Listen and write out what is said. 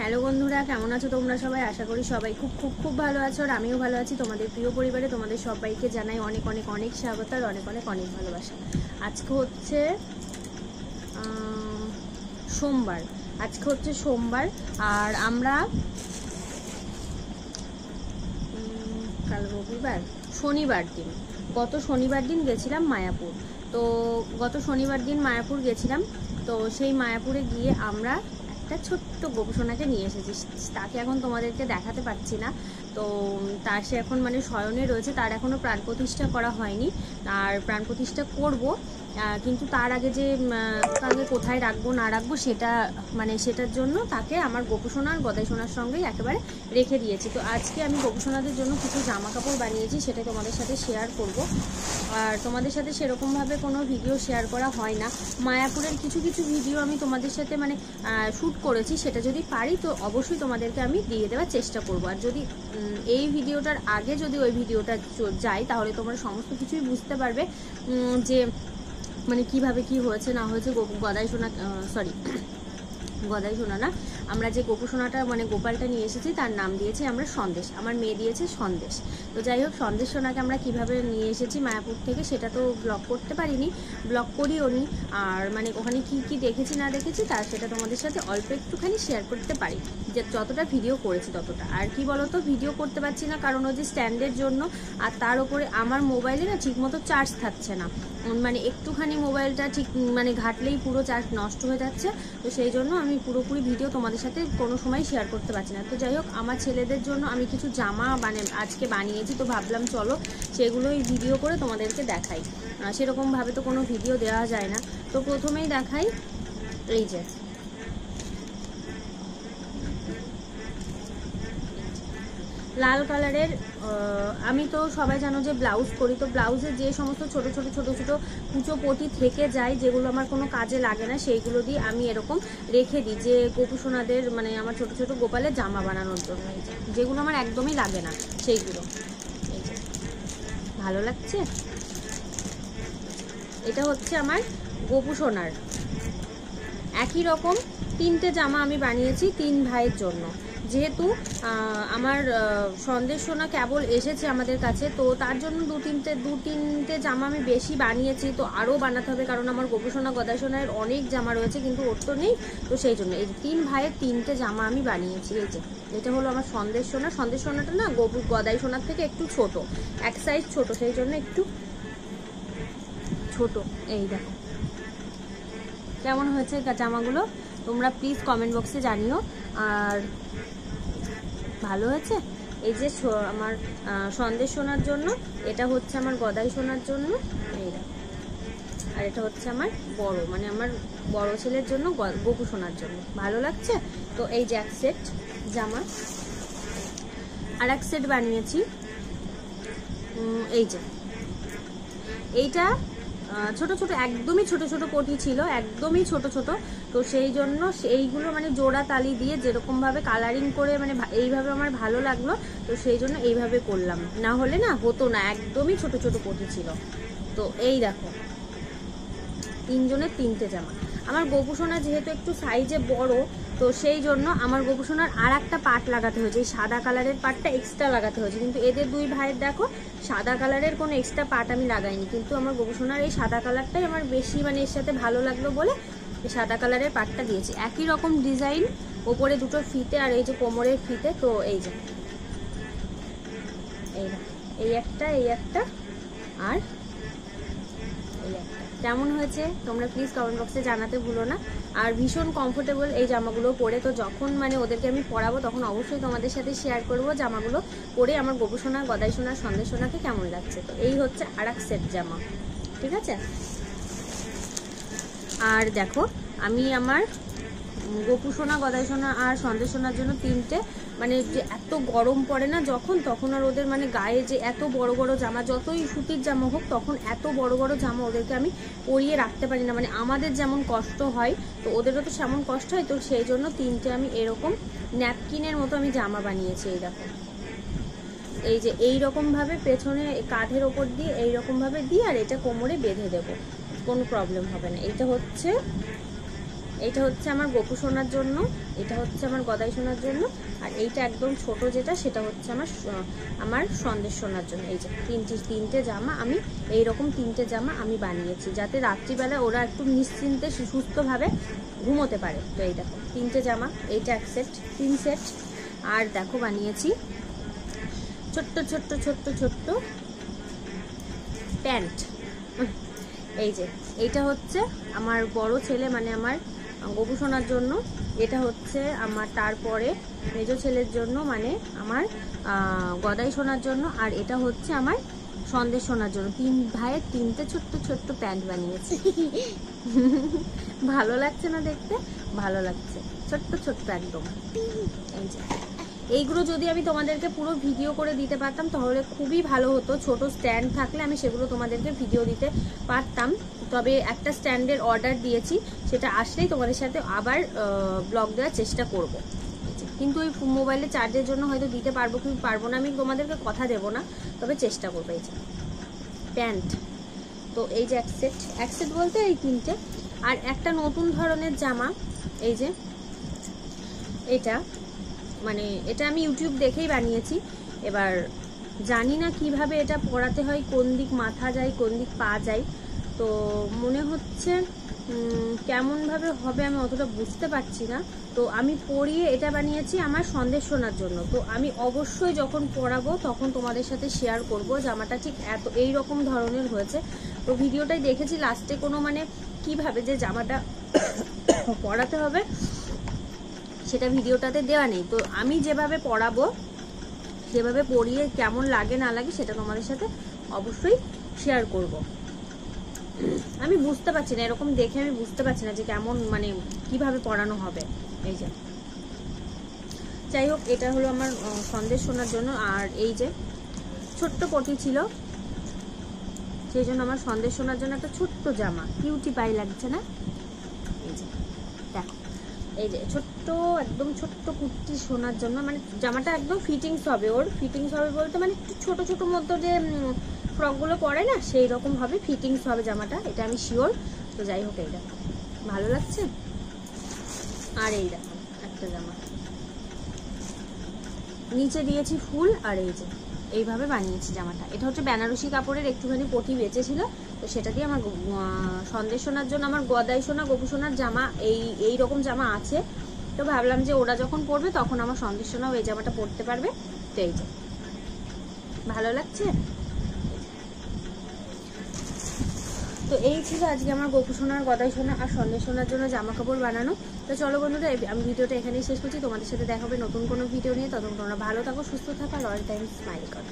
Hello বন্ধুরা, কেমন আছো তোমরা সবাই? আশা করি সবাই খুব খুব খুব ভালো আছো, আর আমিও ভালো আছি। তোমাদের প্রিয় পরিবারে তোমাদের সবাইকে জানাই অনেক অনেক অনেক স্বাগত আর অনেক অনেক অনেক ভালোবাসা। আজকে হচ্ছে সোমবার, আর আমরা কাল রবিবার, গত শনিবার দিন গেছিলাম মায়াপুর। তো গত শনিবার দিন মায়াপুর গেছিলাম। তো সেই মায়াপুরে গিয়ে আমরা একটা ছোট্ট গোপুসোনাকে নিয়ে এসেছি। তাকে এখন তোমাদেরকে দেখাতে পারছি না। তো সে এখন মানে শয়নে রয়েছে, তার এখনও প্রাণ প্রতিষ্ঠা করা হয়নি, আর প্রাণ প্রতিষ্ঠা করবো। কিন্তু তার আগে যে তাকে কোথায় রাখবো না রাখবো সেটার জন্য তাকে আমার গোপুসোনা আর গদাই সোনার সঙ্গেই একেবারে রেখে দিয়েছি। তো আজকে আমি গোপুসোনাদের জন্য কিছু জামা কাপড় বানিয়েছি, সেটা তোমাদের সাথে শেয়ার করব। আর তোমাদের সাথে সেরকমভাবে কোনো ভিডিও শেয়ার করা হয় না। মায়াপুরের কিছু কিছু ভিডিও আমি তোমাদের সাথে মানে শ্যুট করেছি, সেটা যদি পারি তো অবশ্যই তোমাদেরকে আমি দিয়ে দেওয়ার চেষ্টা করব। আর যদি এই ভিডিওটার আগে যদি ওই ভিডিওটা যায় তাহলে তোমরা সমস্ত কিছুই বুঝতে পারবে যে মানে কিভাবে কি হয়েছে না হয়েছে। গদাই সোনা না, আমরা যে গোপুসোনাটা মানে গোপালটা নিয়ে এসেছি তার নাম দিয়েছি আমরা সন্দেশ। আমার মেয়ে দিয়েছে সন্দেশ। তো যাই হোক, সন্দেশ সোনাকে আমরা কিভাবে নিয়ে এসেছি মায়াপুর থেকে সেটা তো ব্লগ করতে পারিনি, ব্লগ করিও নি। আর মানে ওখানে কি কি দেখেছি না দেখেছি সেটা তোমাদের সাথে অল্প একটুখানি শেয়ার করতে পারি, যে যতটা ভিডিও করেছি ততটা। আর কি বলতো, ভিডিও করতে পারছি না কারণ ওই যে স্ট্যান্ডের জন্য, আর তার উপরে আমার মোবাইলে না ঠিক মতো চার্জ থাকছে না। মানে একটুখানি মোবাইলটা ঠিক মানে ঘাটলেই পুরো চার্জ নষ্ট হয়ে যাচ্ছে। তো সেই জন্য আমি পুরোপুরি ভিডিও তোমাদের সাথে কোনো সময় শেয়ার করতে পারছি না। তো যাই হোক, আমার ছেলেদের জন্য আমি কিছু জামা আজকে বানিয়েছি, তো ভাবলাম চলো সেগুলোই ভিডিও করে তোমাদেরকে দেখাই। সেরকমভাবে তো কোনো ভিডিও দেওয়া যায় না। তো প্রথমেই দেখাই, এই যে লাল কালারের। আমি তো সবাই জানো যে ব্লাউজ করি, তো ব্লাউজে যে সমস্ত ছোট ছোট ছোট ছোট কুচো পটি থেকে যায়, যেগুলো আমার কোনো কাজে লাগে না, সেইগুলো দিয়ে আমি এরকম রেখে দিই, যে গোপুসোনাদের মানে আমার ছোট ছোট গোপালের জামা বানানোর জন্য। যেগুলো আমার একদমই লাগে না সেইগুলো। এই যে ভালো লাগছে, এটা হচ্ছে আমার গোপুসোনার। একই রকম 3টে জামা আমি বানিয়েছি 3 ভাইয়ের জন্য। যেহেতু আমার সন্দেশ সোনা কেবল এসেছে আমাদের কাছে, তো তার জন্য দু তিনটে জামা আমি বেশি বানিয়েছি। তো আরও বানাতে হবে, কারণ আমার গোপুসোনা গদাই সোনার অনেক জামা রয়েছে, কিন্তু ওর তো নেই। তো সেই জন্য এই 3 ভাইয়ের 3টে জামা আমি বানিয়েছি। এই যে এটা হলো আমার সন্দেশ সোনাটা না গদাই সোনার থেকে একটু ছোট, এক সাইজ ছোট, সেই জন্য একটু ছোট। এই দেখো কেমন হয়েছে জামাগুলো, তোমরা প্লিজ কমেন্ট বক্সে জানিও। আর ভালো হয়েছে। এই যে আমার সন্দেশ সোনার জন্য, এটা হচ্ছে আমার গদাই সোনার জন্য, এই দেখো। আর এটা হচ্ছে আমার আমার বড় ছেলের জন্য, গোপু সোনার জন্য। ভালো লাগছে। তো এই যে এক সেট জামা, আর এক সেট বানিয়েছি। এই যে এইটা ছোট ছোট, একদমই ছোট ছোট পটি ছিল, একদমই ছোট ছোট। তো সেই জন্য এইগুলো মানে জোড়া তালি দিয়ে যেরকমভাবে কালারিং করে মানে এইভাবে আমার ভালো লাগলো, তো সেই জন্য এইভাবে করলাম, না হলে না হতো না, একদমই ছোট ছোট পটি ছিল। তো এই দেখো 3 জনের 3টে জামা। আমার গোপুসোনা যেহেতু একটু সাইজে বড়, তো সেই জন্য আমার গোপুসোনার আর একটা পাট লাগাতে হয়েছে, এই সাদা কালারের পাটটা এক্সট্রা লাগাতে হয়েছে। কিন্তু এদের 2 ভাইয়ের দেখো সাদা কালারের কোনো এক্সট্রা পাট আমি লাগাইনি, কিন্তু আমার গোপুসোনার এই সাদা কালারটাই আমার বেশি মানে এর সাথে ভালো লাগলো বলে এই সাদা কালারের পাটটা দিয়েছি। একই রকম ডিজাইন, ওপরে দুটো ফিতে আর এই যে কোমরের ফিতে। তো এই যে এই একটা আর এই একটা। কেমন হয়েছে তোমরা প্লিজ কমেন্ট বক্সে জানাতে ভুলো না। আর ভীষণ কমফোর্টেবল এই জামাগুলো পরে। তো যখন মানে ওদেরকে আমি পরাবো তখন অবশ্যই তোমাদের সাথে শেয়ার করবো জামাগুলো পরে আমার গোপুসোনা গদাই সোনা সন্দেশ সোনাকে কেমন লাগছে। তো এই হচ্ছে আর এক সেট জামা, ঠিক আছে। আর দেখো আমি আমার গোপুসোনা গদাই সোনা আর সন্দেশ সোনার জন্য 3টে মানে যে এত গরম পড়ে না যখন, তখন আর ওদের মানে গায়ে যে এত বড় বড় জামা, যতই সুতির জামা হোক তখন এত বড় বড় জামা ওদেরকে আমি পরিয়ে রাখতে পারি না। মানে আমাদের যেমন কষ্ট হয় তো ওদেরও তো সেমন কষ্ট হয়। তো সেই জন্য 3টে আমি এরকম ন্যাপকিনের মতো আমি জামা বানিয়েছি। এই দেখো, এই যে এইরকমভাবে পেছনে কাঁধের ওপর দিয়ে এইরকমভাবে দিয়ে আর এটা কোমরে বেঁধে দেবো, কোনো প্রবলেম হবে না। এটা হচ্ছে এইটা হচ্ছে আমার গোপু সোনার জন্য, এটা হচ্ছে আমার গদাই সোনার জন্য, আর এইটা একদম ছোট যেটা সেটা হচ্ছে আমার সন্দেশ সোনার জন্য। এই যে তিনটে জামা আমি এইরকম 3টে জামা আমি বানিয়েছি, যাতে রাত্রিবেলা ওরা একটু নিশ্চিন্তে সুস্থভাবে ঘুমোতে পারে। তো এই দেখো 3টে জামা, এইটা এক সেট, 3 সেট। আর দেখো বানিয়েছি ছোট্ট ছোট্ট ছোট্ট ছোট্ট প্যান্ট। এই যে এইটা হচ্ছে আমার বড় ছেলে মানে আমার গোপু সোনার জন্য, এটা হচ্ছে আমার তারপরে মেজো ছেলের জন্য মানে আমার গদাই সোনার জন্য, আর এটা হচ্ছে আমার সন্দেশ সোনার জন্য। 3 ভাইয়ের 3টে ছোট্ট ছোট্ট প্যান্ট বানিয়েছি। ভালো লাগছে না দেখতে? ভালো লাগছে, ছোট্ট ছোট্ট একদম। এই যে এইগুলো যদি আমি তোমাদেরকে পুরো ভিডিও করে দিতে পারতাম তাহলে খুবই ভালো হতো। ছোট স্ট্যান্ড থাকলে আমি সেগুলো তোমাদেরকে ভিডিও দিতে পারতাম, তবে একটা স্ট্যান্ডের অর্ডার দিয়েছি, সেটা আসলেই তোমাদের সাথে আবার ব্লগ দেওয়ার চেষ্টা করব। কিন্তু ওই মোবাইলে চার্জের জন্য হয়তো দিতে পারবো কি পারবো না আমি তোমাদেরকে কথা দেবো না, তবে চেষ্টা করবো। এই যে প্যান্ট, তো এই যে এক সেট বলতে এই 3টে। আর একটা নতুন ধরনের জামা, এই যে এটা মানে এটা আমি ইউটিউব দেখেই বানিয়েছি। এবার জানি না কিভাবে এটা পরাতে হয়, কোন দিক মাথা যায় কোন দিক পা যায়, তো মনে হচ্ছে কেমনভাবে হবে আমি অতটা বুঝতে পারছি না। তো আমি পরিয়ে এটা বানিয়েছি আমার সন্দেশ সোনার জন্য। তো আমি অবশ্যই যখন পরাবো তখন তোমাদের সাথে শেয়ার করব জামাটা ঠিক এই রকম ধরনের হয়েছে। তো ভিডিওটাই দেখেছি লাস্টে কোনো মানে কিভাবে যে জামাটা পরাতে হবে সেটা ভিডিওটাতে দেওয়া নেই। তো আমি যেভাবে পরাবো সেভাবে পরিয়ে কেমন লাগে না লাগে সেটা তোমাদের সাথে অবশ্যই শেয়ার করব। আমি বুঝতে পারছি না, এরকম দেখে আমি বুঝতে পারছি না যে কেমন মানে কিভাবে পরানো হবে। এই যে যাই হোক, এটা হলো আমার সন্দেশ সোনার জন্য। আর এই যে ছোট্ট পটি ছিল, সেই জন্য আমার সন্দেশ সোনার জন্য একটা ছোট্ট জামা, কিউটি পাই লাগছে না? এই যে দেখো, এই যে ছোট্ট একদম ছোট্ট কুর্তি সোনার জন্য, মানে জামাটা একদম ফিটিংস হবে। ওর ফিটিংস হবে বলতে মানে একটু ছোট ছোট মতো যে ফ্রকগুলো পরে না সেই রকম হবে, ফিটিংস হবে জামাটা, এটা আমি শিওর। তো যাই হোক, এই দেখো ভালো লাগছে। আর এই দেখো একটা জামা নিচে দিয়েছি ফুল, আর এই যে এইভাবে বানিয়েছি জামাটা। এটা হচ্ছে বেনারসি কাপড়ের একটুখানি পটি বেঁচেছিল, তো সেটা দিয়ে আমার সন্দেশ সোনার জন্য আমার গদাই সোনা গোপু সোনার জামা এই রকম জামা আছে। তো ভাবলাম যে ওরা যখন পরবে তখন আমার সন্দেশ সোনাও এই জামাটা পরতে পারবে। তো এই যে ভালো লাগছে। তো এই ছিল আজকে আমার গোপু সোনার গদাই সোনা আর সন্দেশ সোনার জন্য জামা কাপড় বানানো। তো চলো বন্ধুরা, আমি ভিডিওটা এখানেই শেষ করছি। তোমাদের সাথে দেখা হবে নতুন কোনো ভিডিও নিয়ে। ততক্ষণ তোমরা ভালো থাকো, সুস্থ থাকো, আর অল টাইম স্মাইল করো।